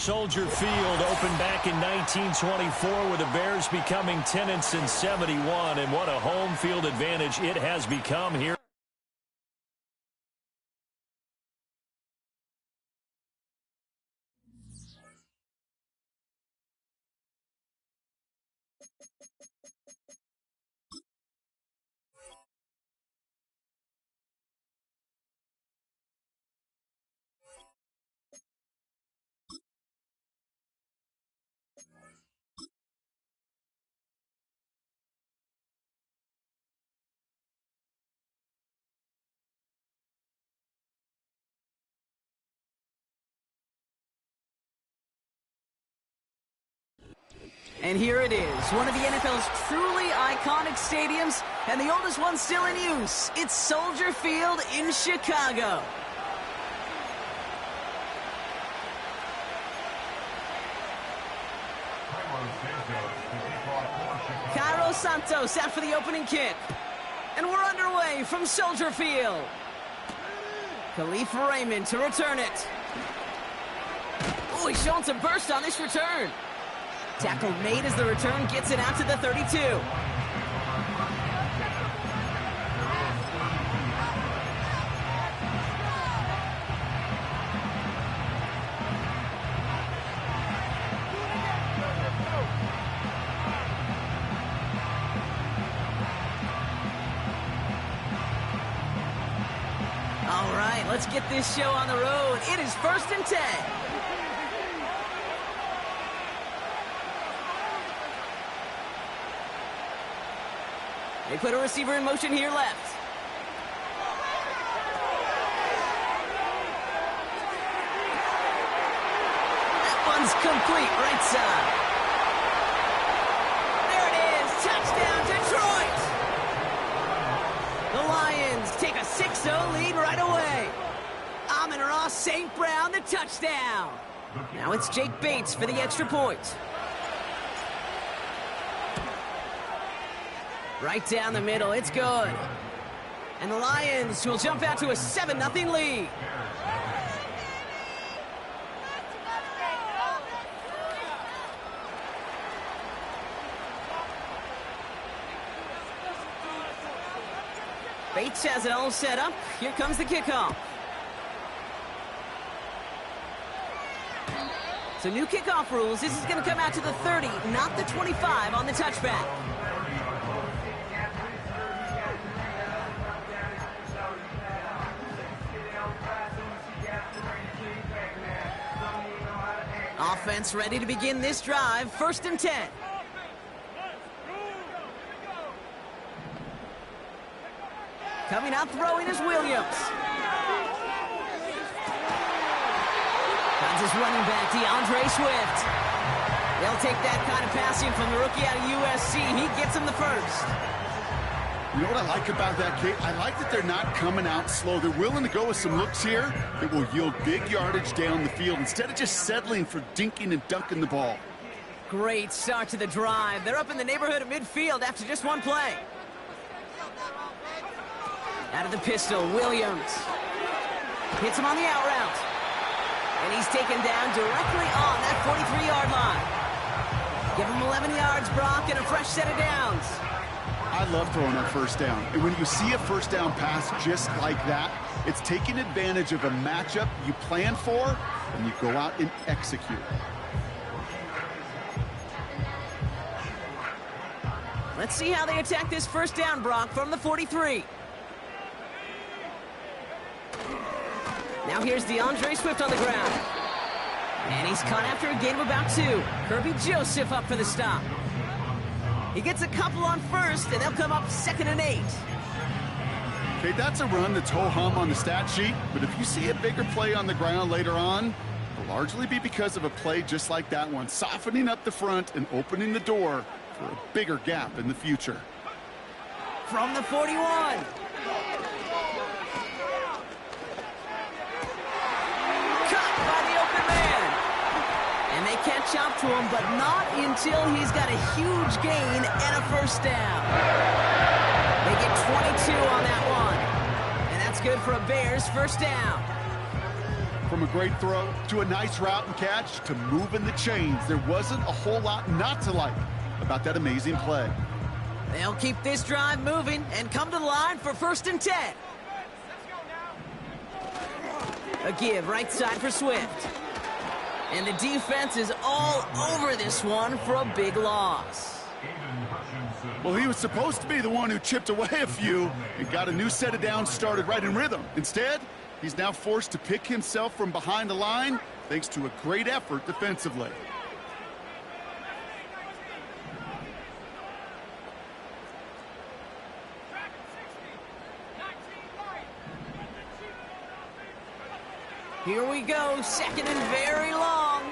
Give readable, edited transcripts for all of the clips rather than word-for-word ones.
Soldier Field opened back in 1924 with the Bears becoming 10 since '71, and what a home field advantage it has become here. And here it is, one of the NFL's truly iconic stadiums, and the oldest one still in use. It's Soldier Field in Chicago. Cairo Santos out for the opening kick. And we're underway from Soldier Field. Khalif Raymond to return it. Oh, he's showing some burst on this return. Tackle made as the return gets it out to the 32. All right, let's get this show on the road. It is 1st and 10. They put a receiver in motion here left. That one's complete right side. There it is. Touchdown, Detroit. The Lions take a 6-0 lead right away. Amon-Ra St. Brown, the touchdown. Now it's Jake Bates for the extra point. Right down the middle, it's good. And the Lions will jump out to a 7-0 lead. Bates has it all set up. Here comes the kickoff. So new kickoff rules. This is going to come out to the 30, not the 25 on the touchback. Offense ready to begin this drive. 1st and 10. Coming out throwing is Williams. Finds his running back, DeAndre Swift. They'll take that kind of passing from the rookie out of USC. He gets him the first. You know what I like about that, Kate? I like that they're not coming out slow. They're willing to go with some looks here that will yield big yardage down the field instead of just settling for dinking and dunking the ball. Great start to the drive. They're up in the neighborhood of midfield after just one play. Out of the pistol, Williams. Hits him on the out route. And he's taken down directly on that 43-yard line. Give him 11 yards, Brock, and a fresh set of downs. I love throwing on 1st down. And when you see a 1st down pass just like that, it's taking advantage of a matchup you plan for, and you go out and execute. Let's see how they attack this 1st down, Brock, from the 43. Now here's DeAndre Swift on the ground. And he's caught after a gain of about 2. Kirby Joseph up for the stop. He gets a couple on 1st, and they'll come up 2nd and 8. Okay, that's a run that's ho-hum on the stat sheet, but if you see a bigger play on the ground later on, it'll largely be because of a play just like that one, softening up the front and opening the door for a bigger gap in the future. From the 41. Catch up to him, but not until he's got a huge gain and a 1st down. They get 22 on that one. And that's good for a Bears 1st down. From a great throw to a nice route and catch to moving the chains, there wasn't a whole lot not to like about that amazing play. They'll keep this drive moving and come to the line for 1st and 10. A give right side for Swift. And the defense is all over this one for a big loss. Well, he was supposed to be the one who chipped away a few and got a new set of downs started right in rhythm. Instead, he's now forced to pick himself from behind the line thanks to a great effort defensively. Here we go, 2nd and very long.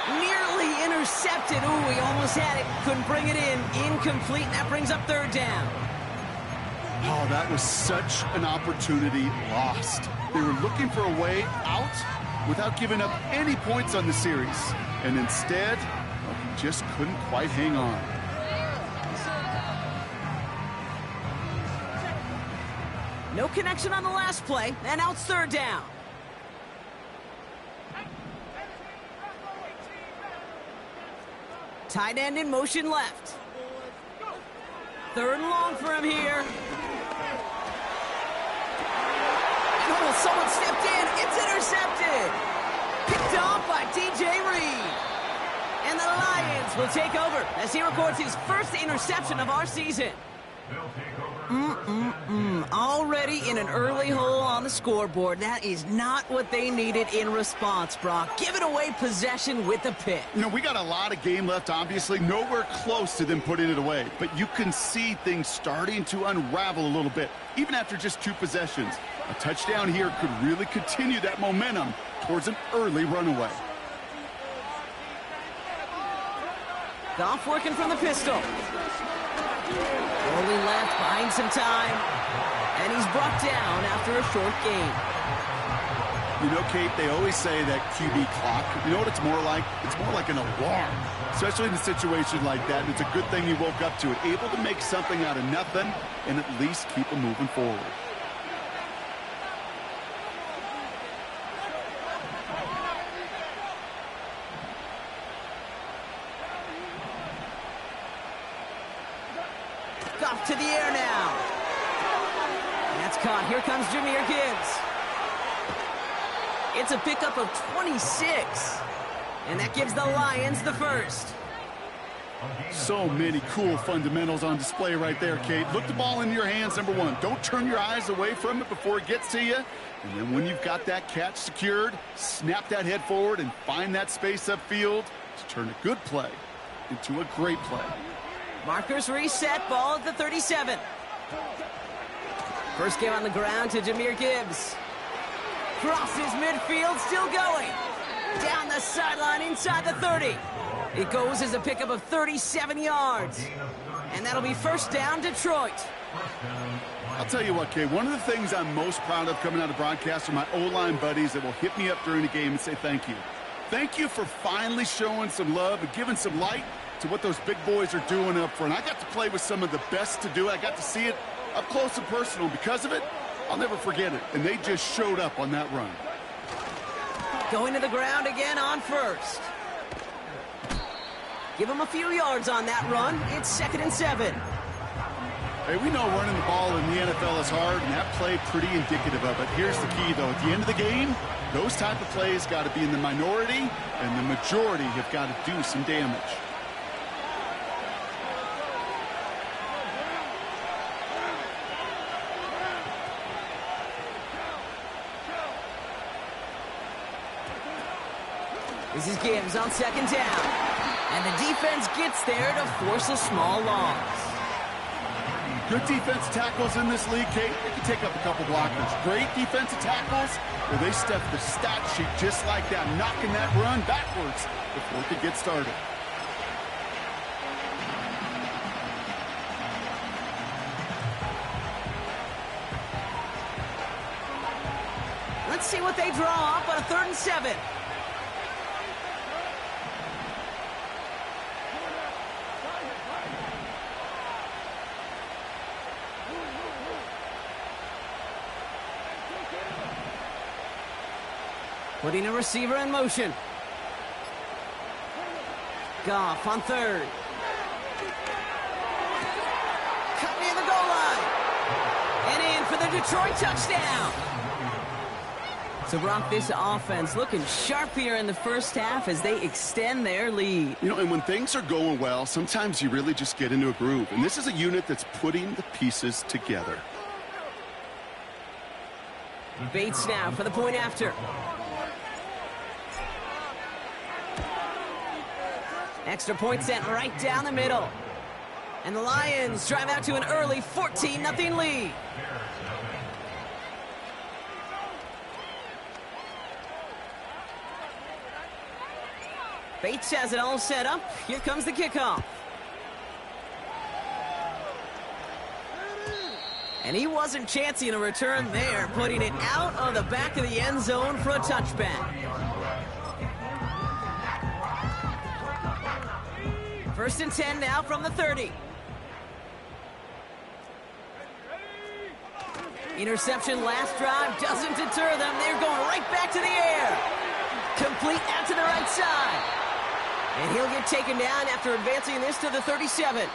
Nearly intercepted. Ooh, he almost had it. Couldn't bring it in. Incomplete. That brings up 3rd down. Oh, that was such an opportunity lost. They were looking for a way out without giving up any points on the series. And instead, well, he just couldn't quite hang on. No connection on the last play, and now it's 3rd down. Tight end in motion left. 3rd and long for him here. Oh, someone stepped in. It's intercepted. Picked off by DJ Reed. And the Lions will take over as he records his 1st interception of our season. Already in an early hole on the scoreboard. That is not what they needed in response, Brock. Giving away possession with a pick. You know, we got a lot of game left, obviously. Nowhere close to them putting it away. But you can see things starting to unravel a little bit, even after just 2 possessions. A touchdown here could really continue that momentum towards an early runaway. Goff working from the pistol. Rolling left, buying some time. And he's brought down after a short gain. You know, Kate, they always say that QB clock, you know what it's more like? It's more like an alarm, especially in a situation like that. And it's a good thing he woke up to it, able to make something out of nothing and at least keep him moving forward. Goff to the air now. That's caught. Here comes Jahmyr Gibbs. It's a pickup of 26. And that gives the Lions the 1st. So many cool fundamentals on display right there, Kate. Look the ball in your hands, number 1. Don't turn your eyes away from it before it gets to you. And then when you've got that catch secured, snap that head forward and find that space upfield to turn a good play into a great play. Markers reset, ball at the 37. First game on the ground to Jahmyr Gibbs. Crosses midfield, still going. Down the sideline inside the 30. It goes as a pickup of 37 yards. And that'll be 1st down, Detroit. I'll tell you what, Kay, one of the things I'm most proud of coming out of broadcast are my O-line buddies that will hit me up during the game and say thank you. Thank you for finally showing some love and giving some light to what those big boys are doing up front. I got to play with some of the best to do it. I got to see it up close and personal. Because of it, I'll never forget it. And they just showed up on that run. Going to the ground again on 1st. Give him a few yards on that run. It's 2nd and 7. Hey, we know running the ball in the NFL is hard, and that play pretty indicative of it. Here's the key, though. At the end of the game, those type of plays got to be in the minority, and the majority have got to do some damage. This is Gibbs on 2nd down. And the defense gets there to force a small loss. Good defensive tackles in this league, Kate. They can take up a couple blockers. Great defensive tackles, where they step the stat sheet just like that, knocking that run backwards before it could get started. Let's see what they draw up on a 3rd and 7. Putting a receiver in motion. Goff on third. Cut near the goal line. And in for the Detroit touchdown. So, Brock, this offense looking sharp here in the first half as they extend their lead. You know, and when things are going well, sometimes you really just get into a groove. And this is a unit that's putting the pieces together. Bates now for the point after. Extra point sent right down the middle. And the Lions drive out to an early 14-0 lead. Bates has it all set up. Here comes the kickoff. And he wasn't chancing a return there, putting it out of the back of the end zone for a touchback. First and 10 now from the 30. Interception last drive doesn't deter them. They're going right back to the air. Complete out to the right side. And he'll get taken down after advancing this to the 37.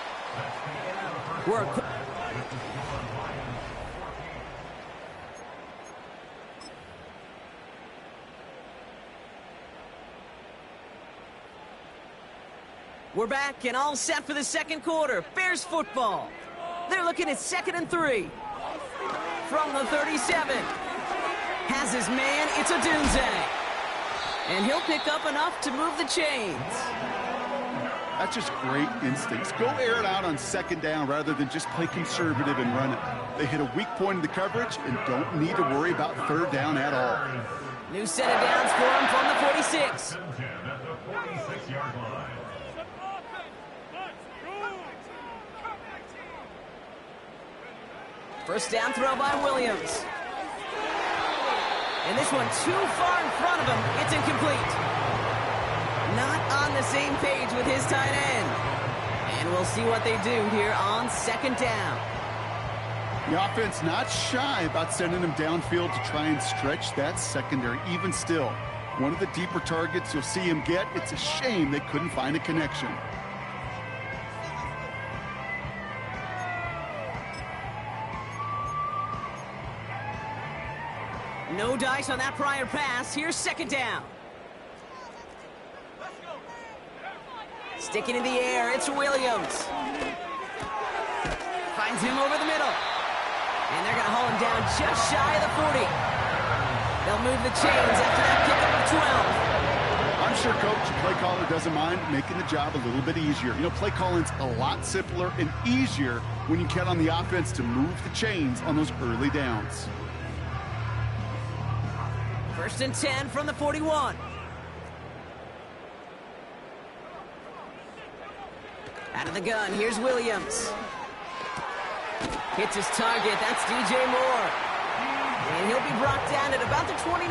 We're back and all set for the second quarter. Bears football. They're looking at 2nd and 3. From the 37. Has his man. It's a Dunze. And he'll pick up enough to move the chains. That's just great instincts. Go air it out on 2nd down rather than just play conservative and run it. They hit a weak point in the coverage and don't need to worry about 3rd down at all. New set of downs for him from the 46. First down throw by Williams. And this one too far in front of him. It's incomplete. Not on the same page with his tight end. And we'll see what they do here on 2nd down. The offense not shy about sending him downfield to try and stretch that secondary. Even still, one of the deeper targets you'll see him get. It's a shame they couldn't find a connection. No dice on that prior pass. Here's 2nd down. Sticking in the air, it's Williams. Finds him over the middle. And they're going to haul him down just shy of the 40. They'll move the chains after that pickup of 12. I'm sure coach, play caller doesn't mind making the job a little bit easier. You know, play calling's a lot simpler and easier when you count on the offense to move the chains on those early downs. First and 10 from the 41. Out of the gun, here's Williams. Hits his target, that's DJ Moore. And he'll be brought down at about the 29.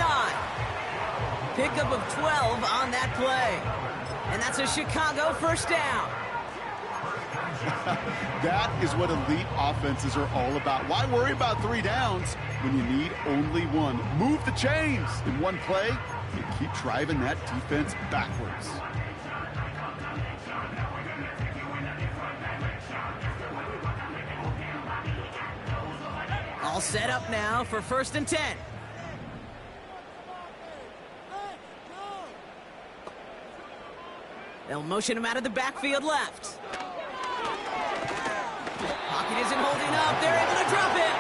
Pickup of 12 on that play. And that's a Chicago first down. That is what elite offenses are all about. Why worry about 3 downs when you need only 1? Move the chains in one play and keep driving that defense backwards. All set up now for 1st and 10. They'll motion him out of the backfield left. Pocket isn't holding up. They're able to drop it.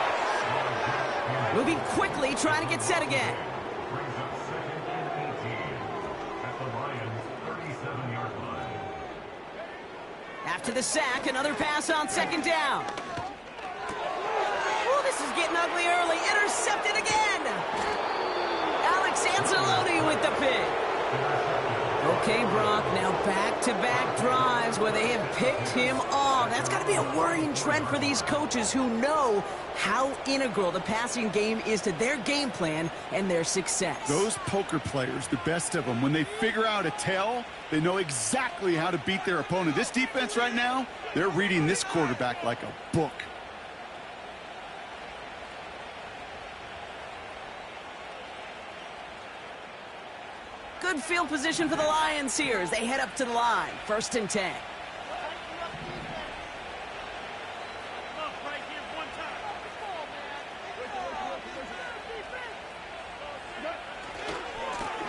Moving quickly, trying to get set again. After the sack, another pass on 2nd down. Oh, this is getting ugly early. Intercepted again. Alex Anzalone with the pick. Okay, Brock, now back-to-back drives where they have picked him off. That's got to be a worrying trend for these coaches who know how integral the passing game is to their game plan and their success. Those poker players, the best of them, when they figure out a tell, they know exactly how to beat their opponent. This defense right now, they're reading this quarterback like a book. Good field position for the Lions here as they head up to the line. 1st and 10.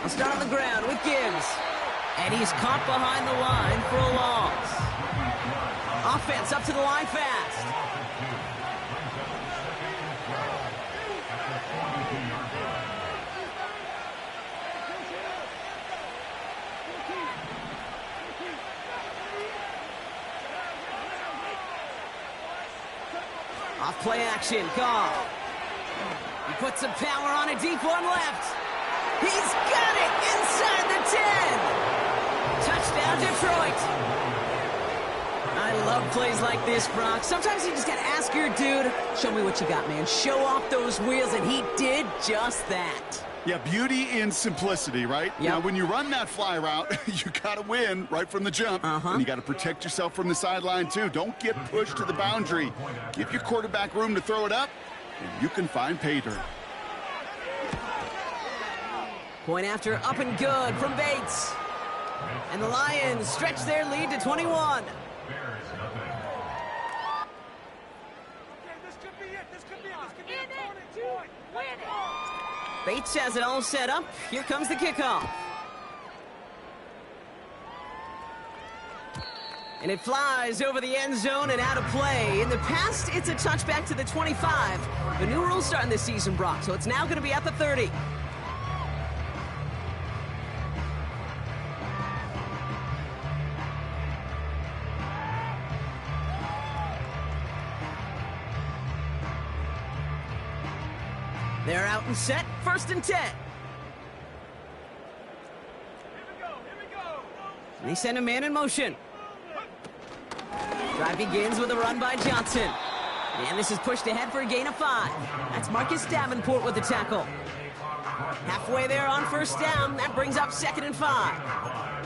I'll start on the ground with Gibbs. And he's caught behind the line for a loss. Offense up to the line fast. Off play action, Goff. He puts some power on a deep one left. He's got it inside the 10. Touchdown, Detroit. I love plays like this, Brock. Sometimes you just got to ask your dude, show me what you got, man. Show off those wheels, and he did just that. Yeah, beauty in simplicity, right? Yep. Now, when you run that fly route, you got to win right from the jump. And you got to protect yourself from the sideline, too. Don't get pushed to the boundary. Give your quarterback room to throw it up, and you can find pay dirt. Point after up and good from Bates. And the Lions stretch their lead to 21. Bates has it all set up. Here comes the kickoff. And it flies over the end zone and out of play. In the past, it's a touchback to the 25. The new rules starting this season, Brock, so it's now going to be at the 30. They're out and set. 1st and 10. And they send a man in motion. Drive begins with a run by Johnson. And this is pushed ahead for a gain of 5. That's Marcus Davenport with the tackle. Halfway there on 1st down. That brings up 2nd and 5.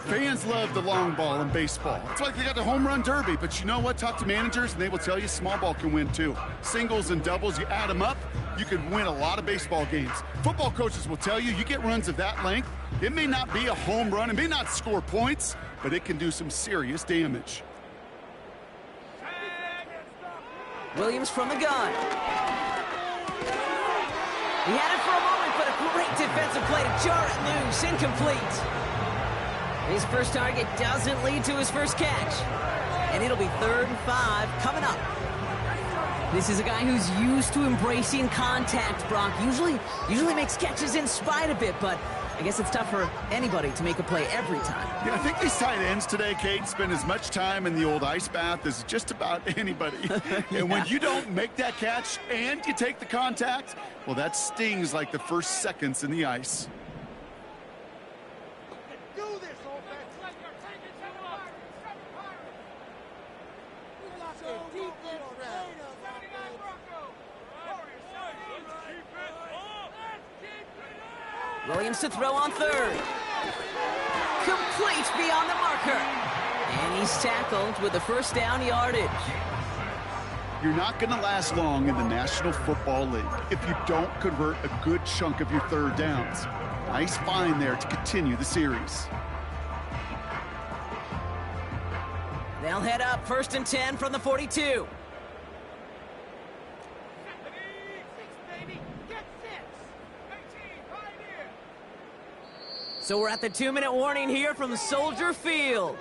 Fans love the long ball in baseball. It's like they got the home run derby, but you know what? Talk to managers, and they will tell you small ball can win, too. Singles and doubles, you add them up, you can win a lot of baseball games. Football coaches will tell you, you get runs of that length, it may not be a home run, it may not score points, but it can do some serious damage. Williams from the gun. He had it for a moment, but a great defensive play to jar it loose. Incomplete. His first target doesn't lead to his first catch. And it'll be 3rd and 5 coming up. This is a guy who's used to embracing contact, Brock. Usually makes catches in spite of it, but I guess it's tough for anybody to make a play every time. Yeah, I think these tight ends today, Kate, spend as much time in the old ice bath as just about anybody. And when you don't make that catch and you take the contact, well, that stings like the first seconds in the ice. Williams to throw on 3rd. Complete beyond the marker. And he's tackled with the 1st down yardage. You're not going to last long in the National Football League if you don't convert a good chunk of your 3rd downs. Nice find there to continue the series. They'll head up 1st and 10 from the 42. So we're at the 2-minute warning here from Soldier Field.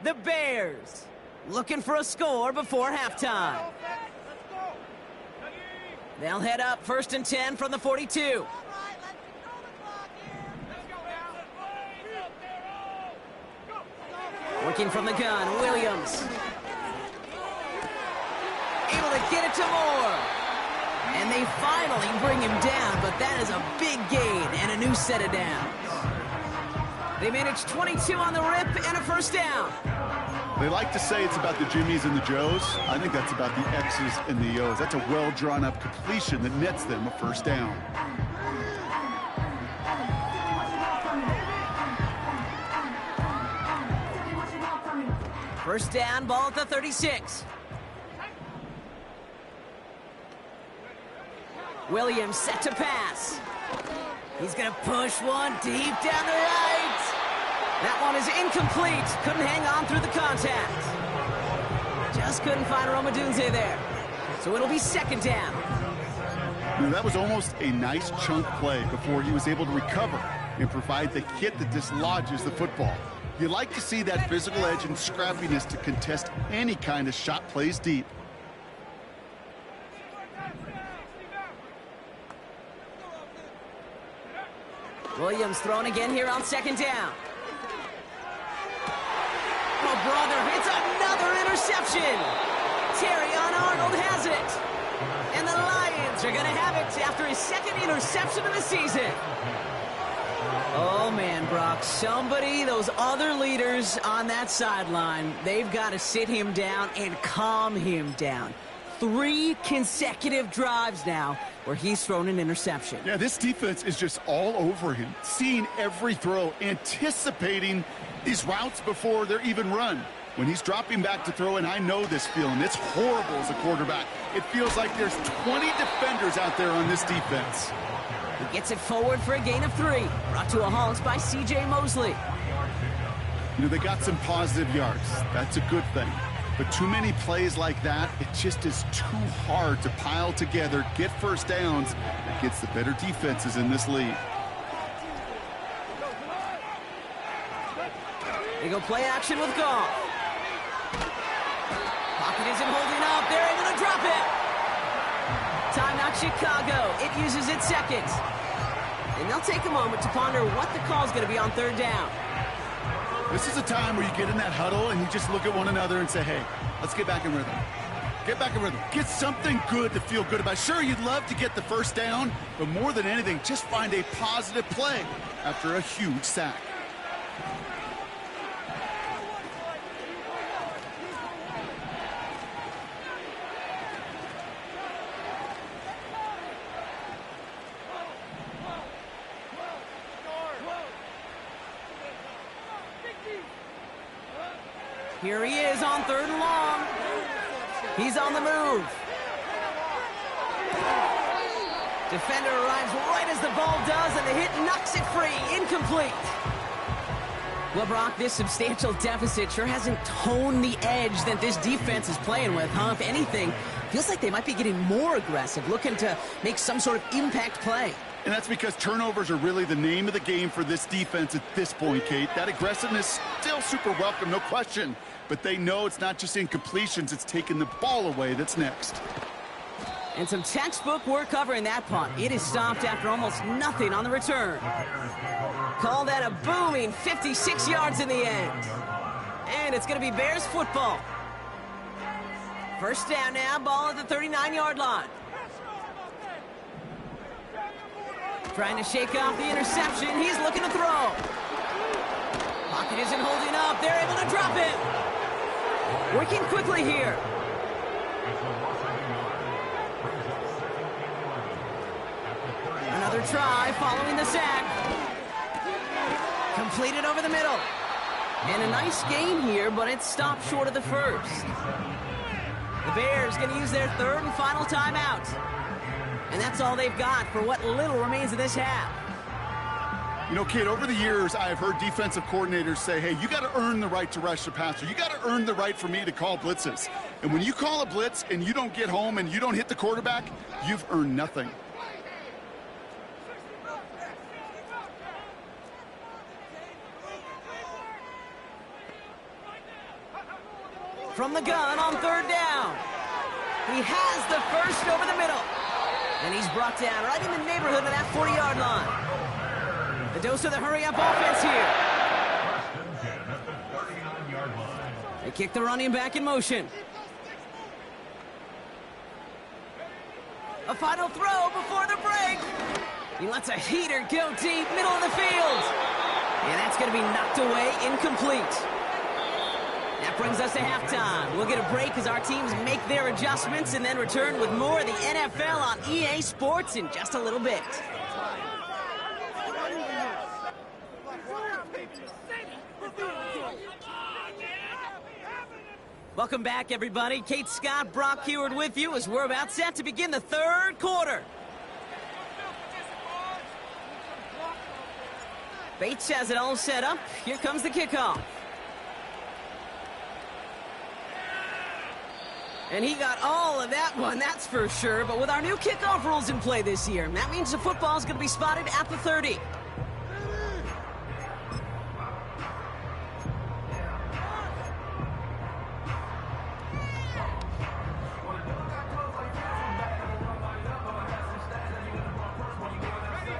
The Bears looking for a score before halftime. They'll head up 1st and 10 from the 42. Working from the gun, Williams. Able to get it to Moore. And they finally bring him down, but that is a big gain and a new set of downs. They managed 22 on the rip and a 1st down. They like to say it's about the Jimmies and the Joes. I think that's about the X's and the O's. That's a well-drawn-up completion that nets them a 1st down. First down, ball at the 36. Williams set to pass. He's going to push one deep down the right. That one is incomplete. Couldn't hang on through the contact. Just couldn't find Romadunze there. So it'll be second down. That was almost a nice chunk play before he was able to recover and provide the hit that dislodges the football. You like to see that physical edge and scrappiness to contest any kind of shot plays deep. Williams throwing again here on second down. Oh, brother, it's another interception. Terrion Arnold has it. And the Lions are going to have it after his second interception of the season. Oh, man, Brock, those other leaders on that sideline, they've got to sit him down and calm him down. 3 consecutive drives now where he's thrown an interception. Yeah, this defense is just all over him, seeing every throw, anticipating these routes before they're even run. When he's dropping back to throw, and I know this feeling, it's horrible as a quarterback. It feels like there's 20 defenders out there on this defense. He gets it forward for a gain of 3. Brought to a halt by C.J. Mosley. You know, they got some positive yards. That's a good thing. But too many plays like that, it just is too hard to pile together, get first downs against the better defenses in this league. They go play action with Goff. Pocket isn't holding up. They're able to drop it. Timeout Chicago. It uses its second. And they'll take a moment to ponder what the call is going to be on third down. This is a time where you get in that huddle and you just look at one another and say, hey, let's get back in rhythm. Get back in rhythm. Get something good to feel good about. Sure, you'd love to get the first down, but more than anything, just find a positive play after a huge sack. Here he is on third and long. He's on the move. Defender arrives right as the ball does, and the hit knocks it free. Incomplete. Well, Brock, this substantial deficit sure hasn't toned the edge that this defense is playing with, huh? If anything, feels like they might be getting more aggressive, looking to make some sort of impact play. And that's because turnovers are really the name of the game for this defense at this point, Kate. That aggressiveness still super welcome, no question. But they know it's not just incompletions, it's taking the ball away that's next. And some textbook work covering that punt. It is stopped after almost nothing on the return. Call that a booming 56 yards in the end. And it's going to be Bears football. First down now, ball at the 39-yard line. Trying to shake off the interception. He's looking to throw. Pocket isn't holding up. They're able to drop it. Working quickly here. Another try following the sack. Completed over the middle. And a nice gain here, but it's stopped short of the first. The Bears going to use their third and final timeout. And that's all they've got for what little remains of this half. You know, Kate, over the years, I've heard defensive coordinators say, hey, you got to earn the right to rush the passer. You got to earn the right for me to call blitzes. And when you call a blitz and you don't get home and you don't hit the quarterback, you've earned nothing. From the gun on third down. He has the first over the middle. And he's brought down right in the neighborhood of that 40-yard line. The dose of the hurry-up offense here. They kick the running back in motion. A final throw before the break. He lets a heater go deep, middle of the field. And that's going to be knocked away, incomplete. That brings us to halftime. We'll get a break as our teams make their adjustments and then return with more of the NFL on EA Sports in just a little bit. Welcome back, everybody. Kate Scott, Brock Heward with you as we're about set to begin the third quarter. Bates has it all set up. Here comes the kickoff. And he got all of that one, that's for sure. But with our new kickoff rules in play this year, that means the football is going to be spotted at the 30.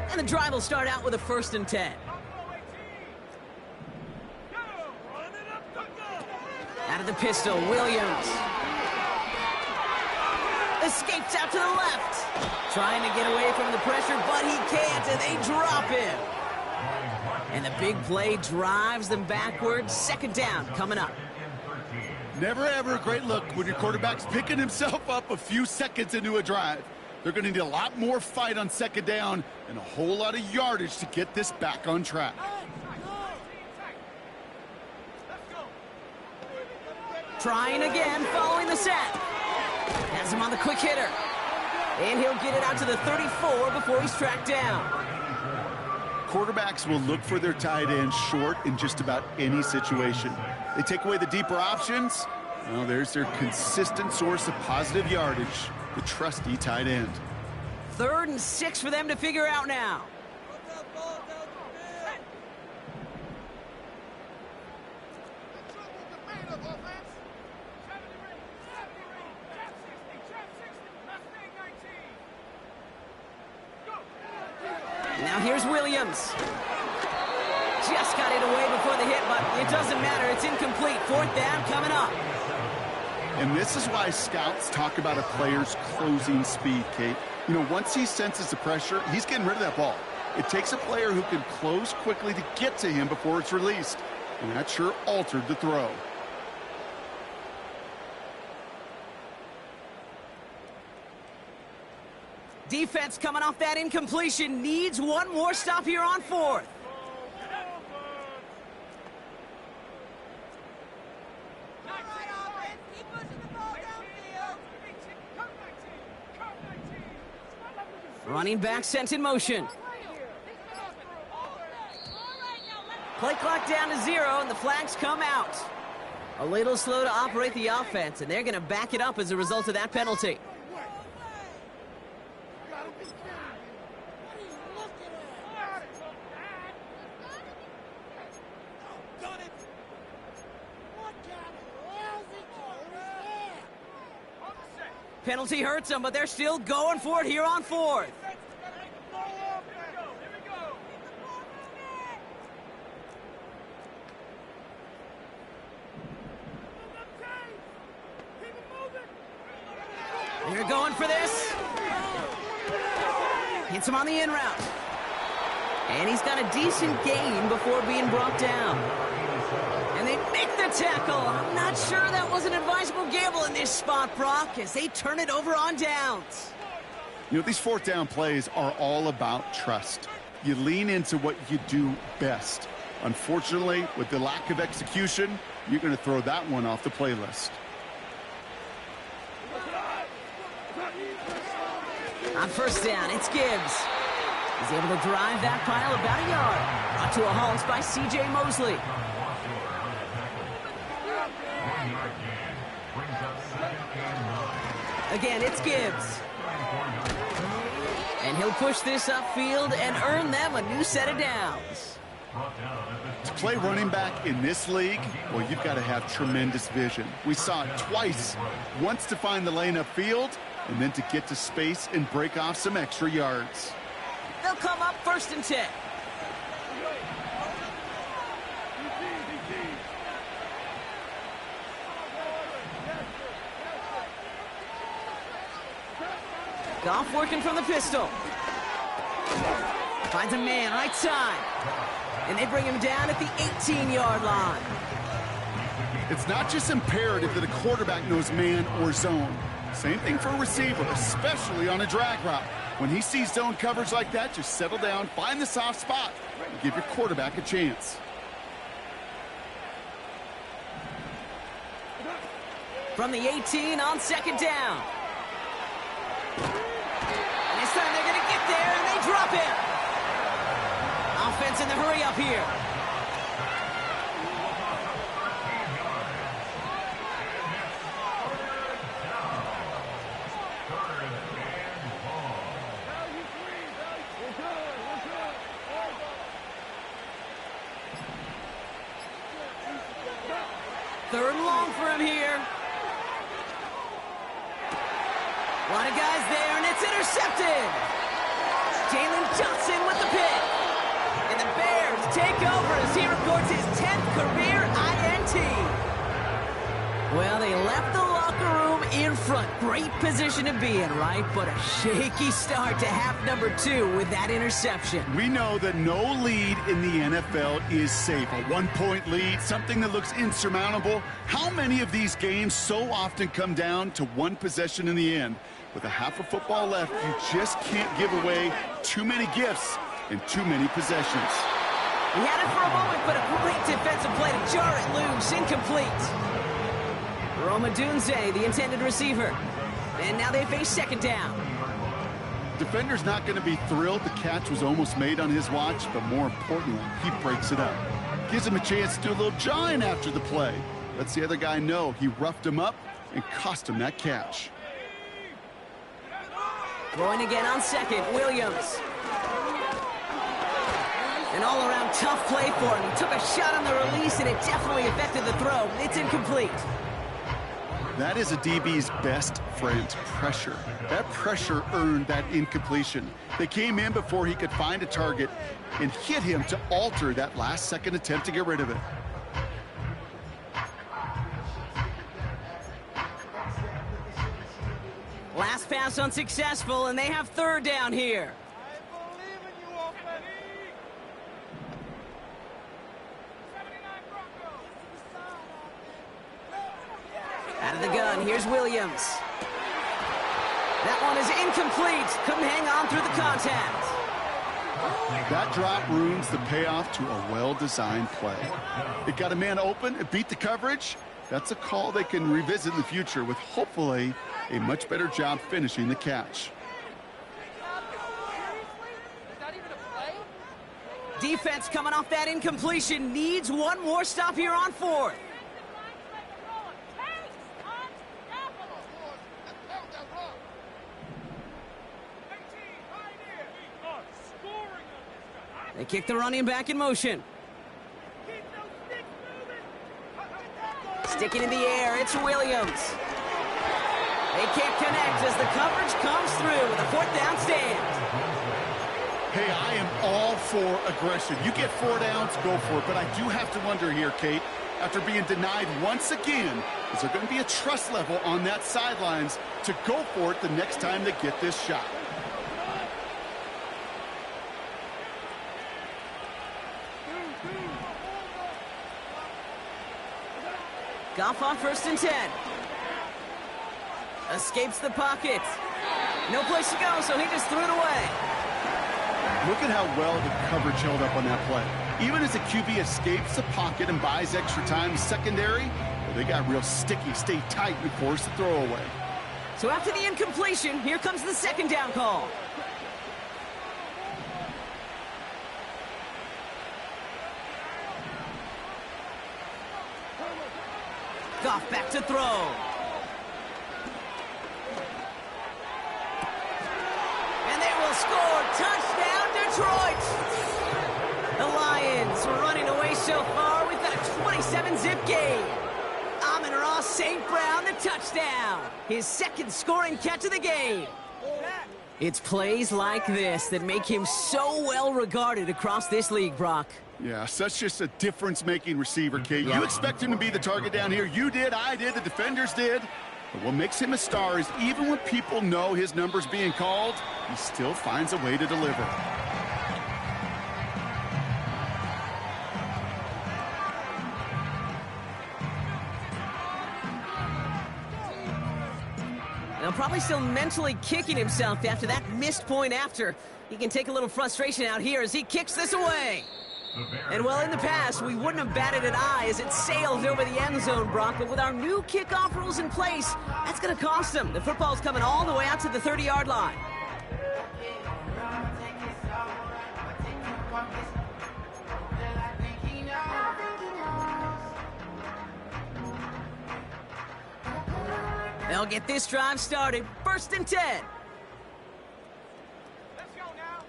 And the drive will start out with a 1st and 10. Out of the pistol, Williams. Escapes out to the left. Trying to get away from the pressure, but he can't, and they drop him. And the big play drives them backwards. 2nd down coming up. Never ever a great look when your quarterback's picking himself up a few seconds into a drive. They're going to need a lot more fight on 2nd down and a whole lot of yardage to get this back on track. Trying again, following the set. Has him on the quick hitter. And he'll get it out to the 34 before he's tracked down. Quarterbacks will look for their tight end short in just about any situation. They take away the deeper options. Well, there's their consistent source of positive yardage, the trusty tight end. 3rd and 6 for them to figure out now. Now here's Williams. Just got it away before the hit, but it doesn't matter. It's incomplete. 4th down coming up. And this is why scouts talk about a player's closing speed, Kate. You know, once he senses the pressure, he's getting rid of that ball. It takes a player who can close quickly to get to him before it's released. And that sure altered the throw. Defense coming off that incompletion needs one more stop here on 4th. Running back sent in motion. Play clock down to 0, and the flags come out. A little slow to operate the offense, and they're going to back it up as a result of that penalty. Penalty hurts them, but they're still going for it here on 4th. They're going for this. Hits him on the in route. And he's got a decent gain before being brought down. And they make the tackle. I'm not sure that was an advisable gamble in this spot, Brock, as they turn it over on downs. You know, these 4th down plays are all about trust. You lean into what you do best. Unfortunately, with the lack of execution, you're going to throw that one off the playlist. On 1st down, it's Gibbs. He's able to drive that pile about a yard. Brought to a halt by C.J. Mosley. Again, it's Gibbs. And he'll push this upfield and earn them a new set of downs. To play running back in this league, well, you've got to have tremendous vision. We saw it twice. Once to find the lane upfield, and then to get to space and break off some extra yards. They'll come up 1st and 10. Goff working from the pistol. Finds a man right side. And they bring him down at the 18-yard line. It's not just imperative that a quarterback knows man or zone. Same thing for a receiver, especially on a drag route. When he sees zone coverage like that, just settle down, find the soft spot, and give your quarterback a chance. From the 18 on 2nd down. And this time they're going to get there, and they drop it. defense in the hurry up here. Third and long for him here. A lot of guys there, and it's intercepted. Jalen Johnson with the pick. And the Bears take over as he records his 10th career INT. Well, they left the locker room in front. Great position to be in, right? But a shaky start to half number 2 with that interception. We know that no lead in the NFL is safe. A one-point lead, something that looks insurmountable. How many of these games so often come down to one possession in the end? With a half of football left, you just can't give away too many gifts in too many possessions. He had it for a moment, but a great defensive play to jar it loose. Incomplete. Roma Dunze, the intended receiver. And now they face second down. Defender's not going to be thrilled the catch was almost made on his watch, but more importantly, he breaks it up. Gives him a chance to do a little jawing after the play. Lets the other guy know he roughed him up and cost him that catch. Throwing again on second, Williams. An all-around tough play for him. He took a shot on the release, and it definitely affected the throw. It's incomplete. That is a DB's best friend, pressure. That pressure earned that incompletion. They came in before he could find a target and hit him to alter that last-second attempt to get rid of it. Last pass unsuccessful, and they have third down here. Out of the gun, here's Williams. That one is incomplete. Couldn't hang on through the contact. That drop ruins the payoff to a well-designed play. It got a man open, it beat the coverage. That's a call they can revisit in the future with hopefully a much better job finishing the catch. Defense coming off that incompletion needs one more stop here on fourth. They kick the running back in motion. Sticking in the air, it's Williams. They can't connect as the coverage comes through with a fourth down stand. Hey, I am all for aggression. You get 4 downs, go for it. But I do have to wonder here, Kate, after being denied once again, is there going to be a trust level on that sidelines to go for it the next time they get this shot? Goff on 1st and 10. Escapes the pocket. No place to go, so he just threw it away. Look at how well the coverage held up on that play. Even as the QB escapes the pocket and buys extra time, secondary, well, they got real sticky, stay tight, and force the throw away. So after the incompletion, here comes the second down call. Goff back to throw. And they will score. Touchdown, Detroit. The Lions running away so far. We've got a 27-zip game. Amon-Ra St. Brown, the touchdown. His second scoring catch of the game. It's plays like this that make him so well regarded across this league, Brock. Yeah, such just a difference-making receiver, Kate. You expect him to be the target down here. You did, I did, the defenders did. But what makes him a star is even when people know his number's being called, he still finds a way to deliver. Now, probably still mentally kicking himself after that missed point after. He can take a little frustration out here as he kicks this away. And, well, in the past, we wouldn't have batted an eye as it sailed over the end zone, Brock. But with our new kickoff rules in place, that's going to cost him. The football's coming all the way out to the 30-yard line. They'll get this drive started. 1st and 10. Let's go now.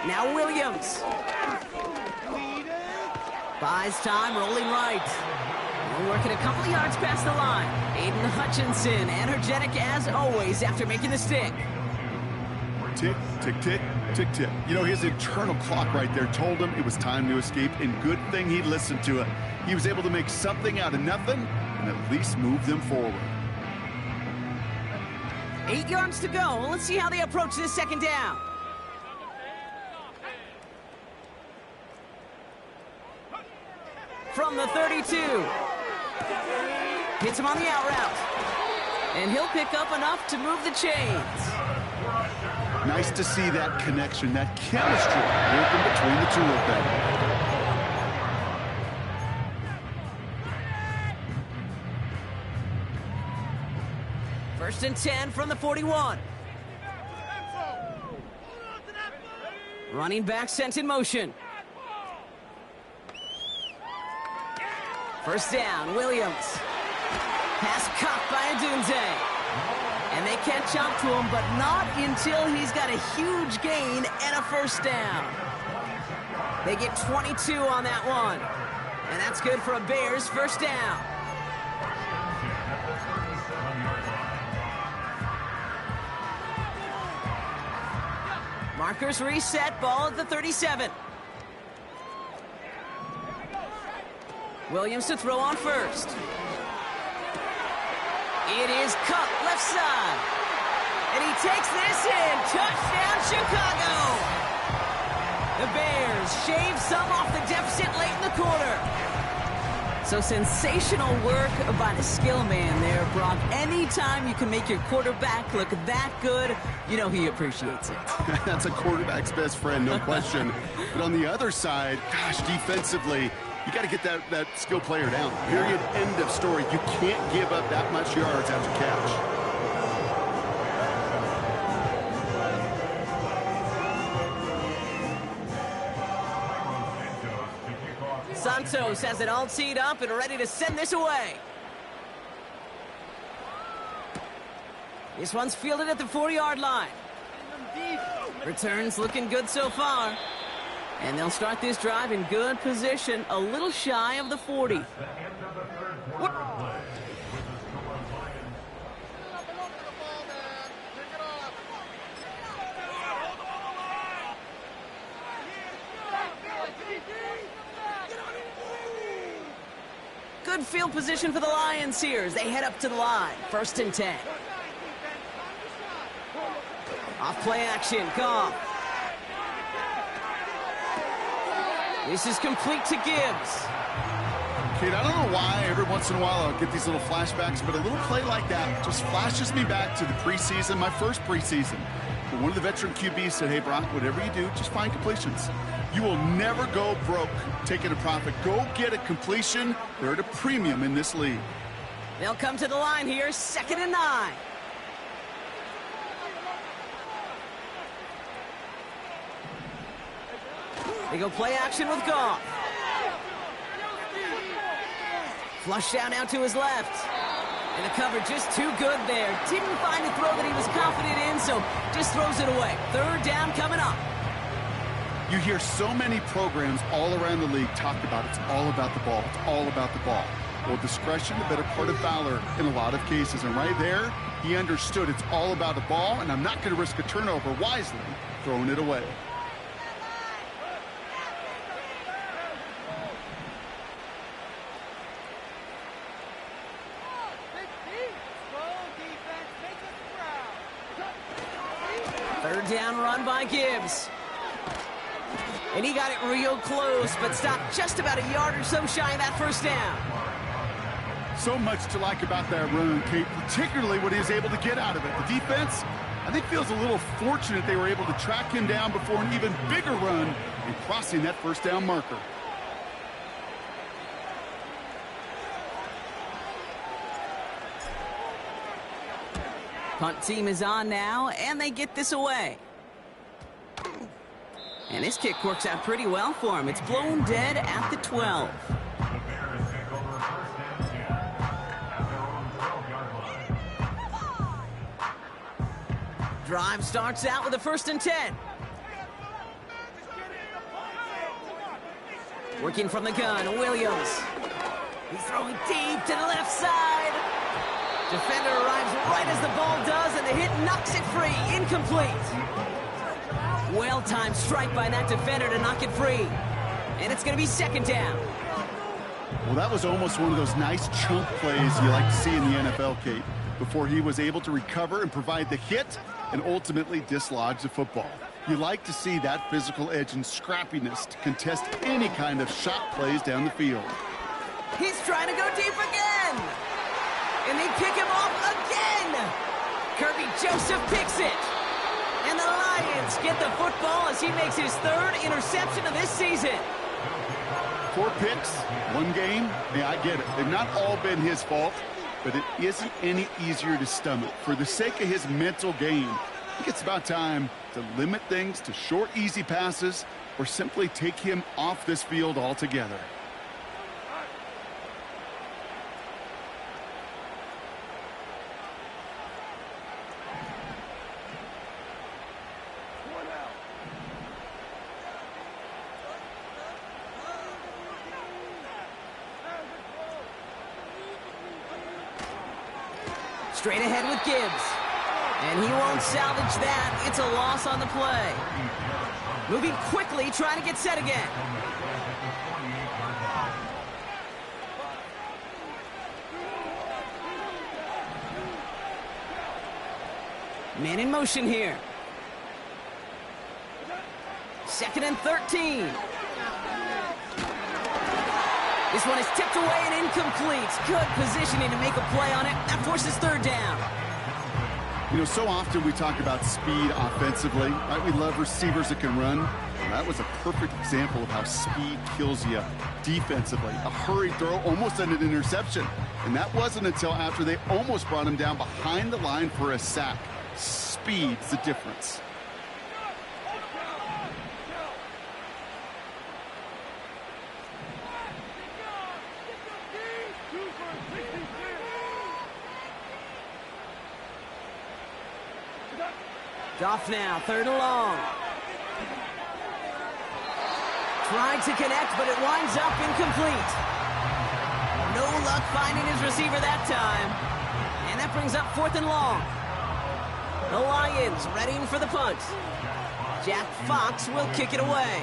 Now Williams. Buys time, rolling right. We're working a couple of yards past the line. Aiden Hutchinson, energetic as always after making the stick. Tick, tick, tick, tick, tick. You know, his internal clock right there told him it was time to escape, and good thing he listened to it. He was able to make something out of nothing and at least move them forward. 8 yards to go. Let's see how they approach this 2nd down. From the 32. Hits him on the out route. And he'll pick up enough to move the chains. Nice to see that connection, that chemistry working between the two of them. First and 10 from the 41. Running back sent in motion. First down, Williams. Pass caught by Adunze. And they catch up to him, but not until he's got a huge gain and a 1st down. They get 22 on that one. And that's good for a Bears 1st down. Markers reset, ball at the 37. Williams to throw on 1st. It is cut left side. And he takes this in. Touchdown, Chicago. The Bears shave some off the deficit late in the quarter. So sensational work by the skill man there, Brock. Anytime you can make your quarterback look that good, you know he appreciates it. That's a quarterback's best friend, no question. But on the other side, gosh, defensively, you got to get that skill player down. Period, end of story. You can't give up that much yards after catch. Santos has it all teed up and ready to send this away. This one's fielded at the 4-yard line. Returns looking good so far. And they'll start this drive in good position, a little shy of the 40. Good field position for the Lions here as they head up to the line. 1st and 10. Off play action, Goff. This is complete to Gibbs. Kate, I don't know why every once in a while I'll get these little flashbacks, but a little play like that just flashes me back to the preseason, my first preseason. But one of the veteran QBs said, hey, Brock, whatever you do, just find completions. You will never go broke taking a profit. Go get a completion. They're at a premium in this league. They'll come to the line here, 2nd and 9. They go play action with Goff. Flush down out to his left. And the cover just too good there. Didn't find a throw that he was confident in, so just throws it away. 3rd down coming up. You hear so many programs all around the league talk about it's all about the ball. It's all about the ball. Well, discretion, the better part of valor in a lot of cases. And right there, he understood it's all about the ball, and I'm not going to risk a turnover wisely, throwing it away. Third down run by Gibbs. And he got it real close, but stopped just about a yard or so shy of that 1st down. So much to like about that run, Kate, particularly what he was able to get out of it. The defense, I think, feels a little fortunate they were able to track him down before an even bigger run and crossing that 1st down marker. Punt team is on now, and they get this away. And this kick works out pretty well for him. It's blown dead at the 12. Drive starts out with a 1st and 10. Working from the gun, Williams. He's throwing deep to the left side. Defender arrives right as the ball does, and the hit knocks it free. Incomplete. Well-timed strike by that defender to knock it free. And it's going to be 2nd down. Well, that was almost one of those nice chunk plays you like to see in the NFL, Kate, before he was able to recover and provide the hit and ultimately dislodge the football. You like to see that physical edge and scrappiness to contest any kind of shot plays down the field. He's trying to go deep again. And they pick him off again. Kirby Joseph picks it. And the Lions get the football as he makes his 3rd interception of this season. 4 picks, 1 game. Yeah, I get it. They've not all been his fault, but it isn't any easier to stomach. For the sake of his mental game, I think it's about time to limit things to short, easy passes or simply take him off this field altogether. Straight ahead with Gibbs. And he won't salvage that. It's a loss on the play. Moving quickly, trying to get set again. Man in motion here. 2nd and 13. This one is tipped away and incomplete. Good positioning to make a play on it. That forces 3rd down. You know, so often we talk about speed offensively, right? We love receivers that can run. Well, that was a perfect example of how speed kills you defensively. A hurried throw, almost an interception. And that wasn't until after they almost brought him down behind the line for a sack. Speed's the difference. Off now, 3rd and long. Tried to connect, but it winds up incomplete. No luck finding his receiver that time. And that brings up 4th and long. The Lions readying for the punt. Jack Fox will kick it away.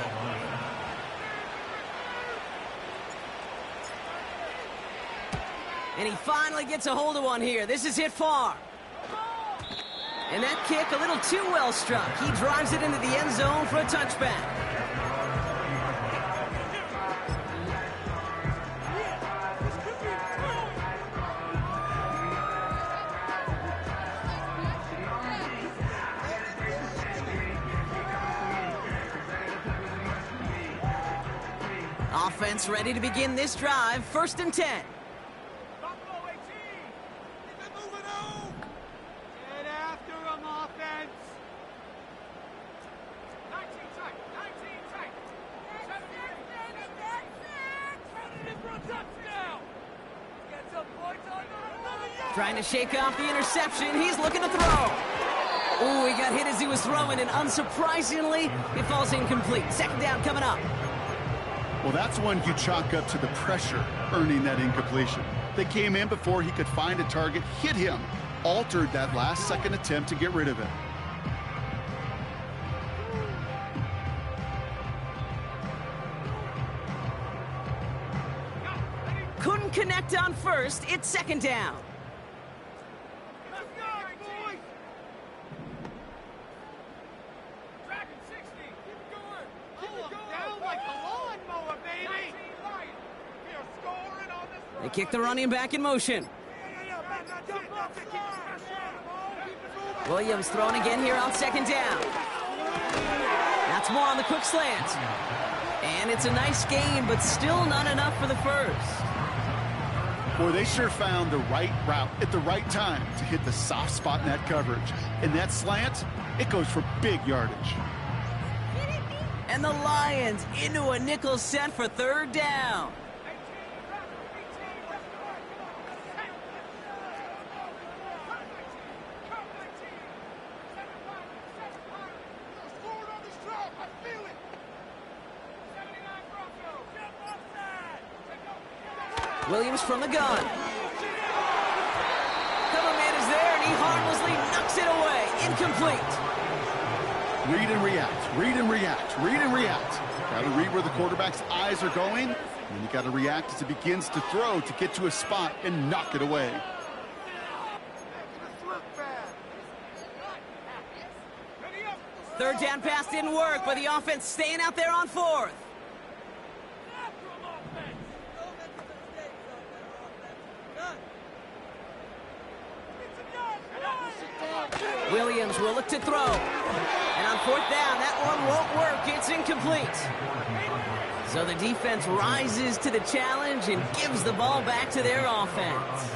And he finally gets a hold of one here. This is hit far. And that kick a little too well struck. He drives it into the end zone for a touchback. Offense ready to begin this drive. 1st and 10. Trying to shake off the interception. He's looking to throw. Ooh, he got hit as he was throwing, and unsurprisingly, it falls incomplete. 2nd down coming up. Well, that's one you chalk up to the pressure earning that incompletion. They came in before he could find a target, hit him, altered that last-second attempt to get rid of it. Couldn't connect on 1st. It's 2nd down. They kick the running back in motion. Williams throwing again here on 2nd down. That's more on the quick slant. And it's a nice gain, but still not enough for the 1st. Boy, they sure found the right route at the right time to hit the soft spot in that coverage. And that slant, it goes for big yardage. And the Lions into a nickel set for 3rd down. Williams from the gun. Cover man is there, and he harmlessly knocks it away. Incomplete. Read and react, read and react, read and react. Got to read where the quarterback's eyes are going, and then you got to react as he begins to throw to get to a spot and knock it away. Third down pass didn't work, but the offense staying out there on fourth. Williams will look to throw. And on fourth down, that one won't work. It's incomplete. So the defense rises to the challenge and gives the ball back to their offense.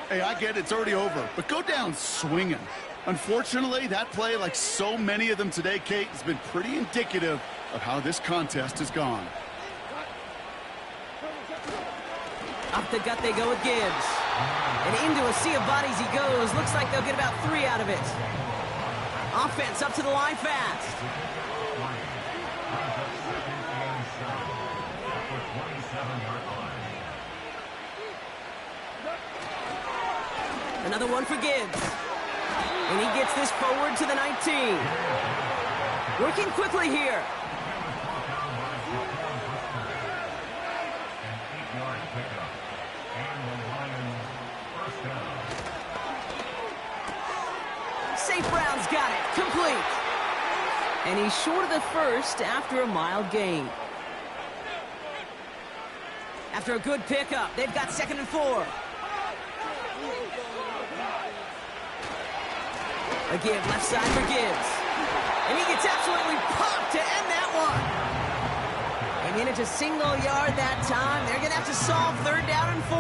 Hey, I get it, it's already over, but go down swinging. Unfortunately, that play, like so many of them today, Kate, has been pretty indicative of how this contest has gone. Up the gut they go with Gibbs. And into a sea of bodies he goes. Looks like they'll get about 3 out of it. Offense up to the line fast. Another one for Gibbs. And he gets this forward to the 19. Working quickly here. St. Brown's got it. Complete. And he's short of the first after a mild gain. After a good pickup, they've got 2nd and 4. A give left side for Gibbs. And he gets absolutely popped to end that one. They manage a single yard that time. They're going to have to solve 3rd down and 4.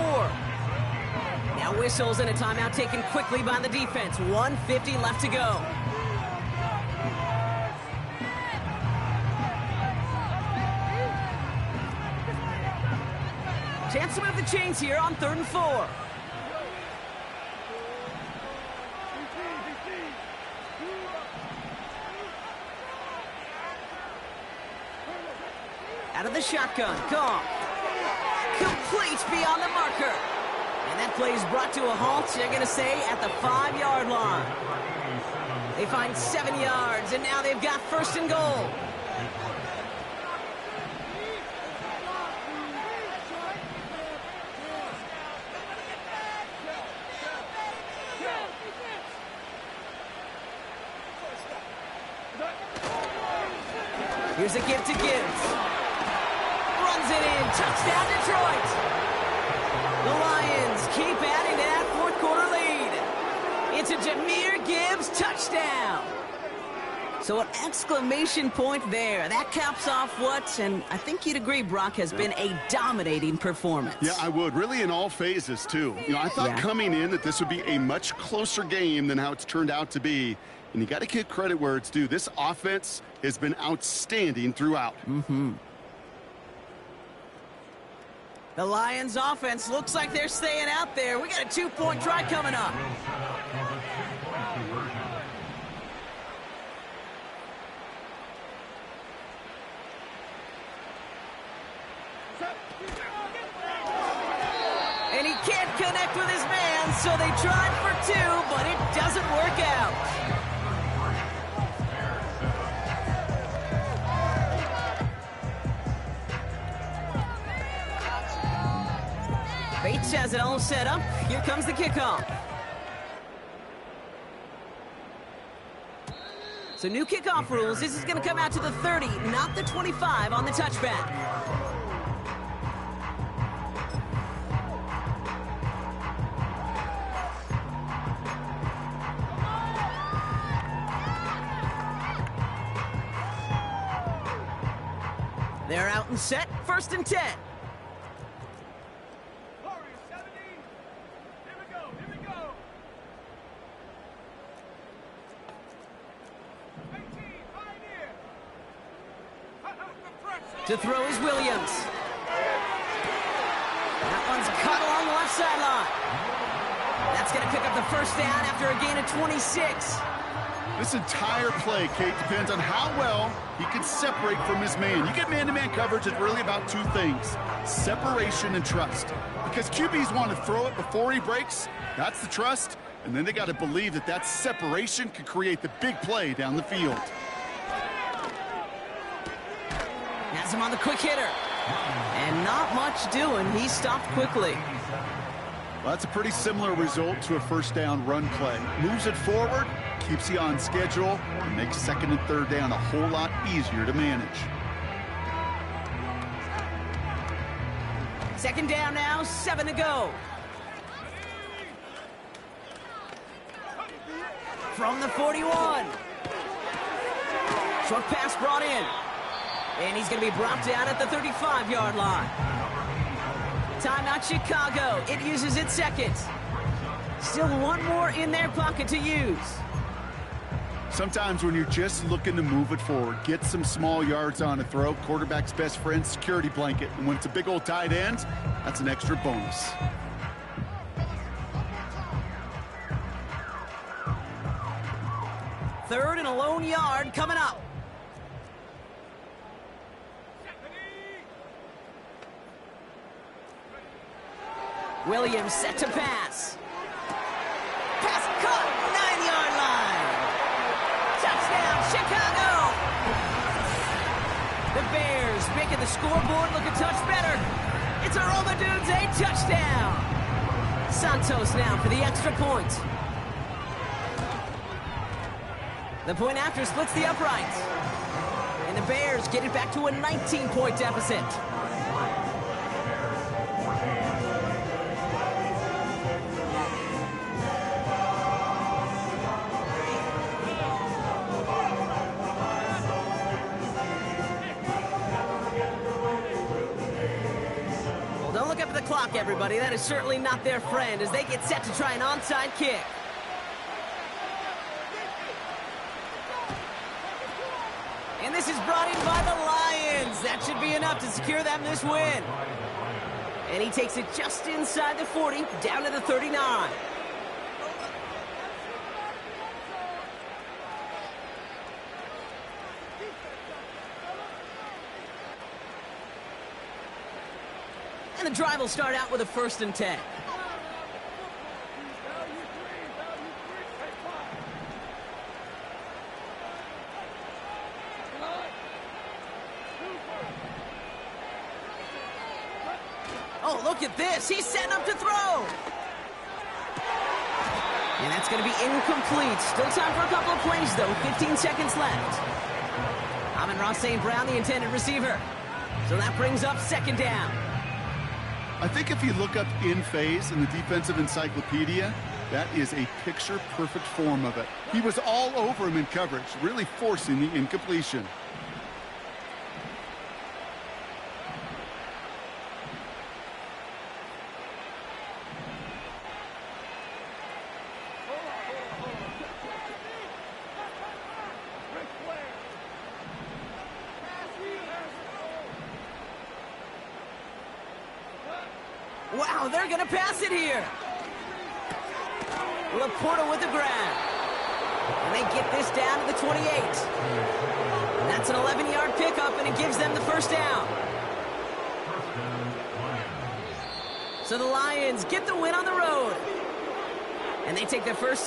Now whistles and a timeout taken quickly by the defense. 1:50 left to go. Chance to move the chains here on 3rd and 4. Out of the shotgun, Goff. Complete beyond the marker. And that play is brought to a halt, they're going to say, at the 5-yard line. They find 7 yards, and now they've got 1st and goal. Here's a give to Gibbs. Runs it in. Touchdown, Detroit. The Lions keep adding to that 4th quarter lead. It's a Jahmyr Gibbs touchdown. So an exclamation point there. That caps off what, and I think you'd agree, Brock, has been a dominating performance. Yeah, I would. Really in all phases, too. You know, I thought coming in that this would be a much closer game than how it's turned out to be. And you got to give credit where it's due. This offense has been outstanding throughout. The Lions offense looks like they're staying out there. We got a 2-point try coming up. And he can't connect with his man, so they tried for 2, but it doesn't work out. Bates has it all set up. Here comes the kickoff. So new kickoff rules. This is going to come out to the 30, not the 25 on the touchback. They're out and set. 1st and 10. To throw is Williams. That one's caught along the left sideline. That's going to pick up the 1st down after a gain of 26. This entire play, Kate, depends on how well he can separate from his man. You get man-to-man coverage, it's really about two things, separation and trust. Because QBs want to throw it before he breaks, that's the trust, and then they got to believe that that separation could create the big play down the field. Has him on the quick hitter. And not much doing. He stopped quickly. Well, that's a pretty similar result to a first down run play. Moves it forward, keeps you on schedule, and makes second and third down a whole lot easier to manage. Second down now, 7 to go. From the 41. Short pass brought in. And he's going to be brought down at the 35-yard line. Timeout Chicago. It uses its seconds. Still one more in their pocket to use. Sometimes when you're just looking to move it forward, get some small yards on a throw, quarterback's best friend, security blanket. And when it's a big old tight end, that's an extra bonus. Third and a lone yard coming up. Williams set to pass. Pass caught, 9-yard line. Touchdown, Chicago! The Bears making the scoreboard look a touch better. It's a Roma Dudes, a touchdown. Santos now for the extra point. The point after splits the uprights. And the Bears get it back to a 19-point deficit. Clock, everybody. That is certainly not their friend as they get set to try an onside kick. And this is brought in by the Lions. That should be enough to secure them this win. And he takes it just inside the 40, down to the 39. And the drive will start out with a 1st and 10. Oh, look at this. He's setting up to throw. And that's going to be incomplete. Still time for a couple of plays, though. 15 seconds left. Amon-Ra St. Brown, the intended receiver. So that brings up second down. I think if you look up in phase in the defensive encyclopedia, that is a picture-perfect form of it. He was all over him in coverage, really forcing the incompletion. Wow, they're going to pass it here. Laporta with the grab. And they get this down to the 28. That's an 11-yard pickup, and it gives them the first down. So the Lions get the win on the road. And they take their first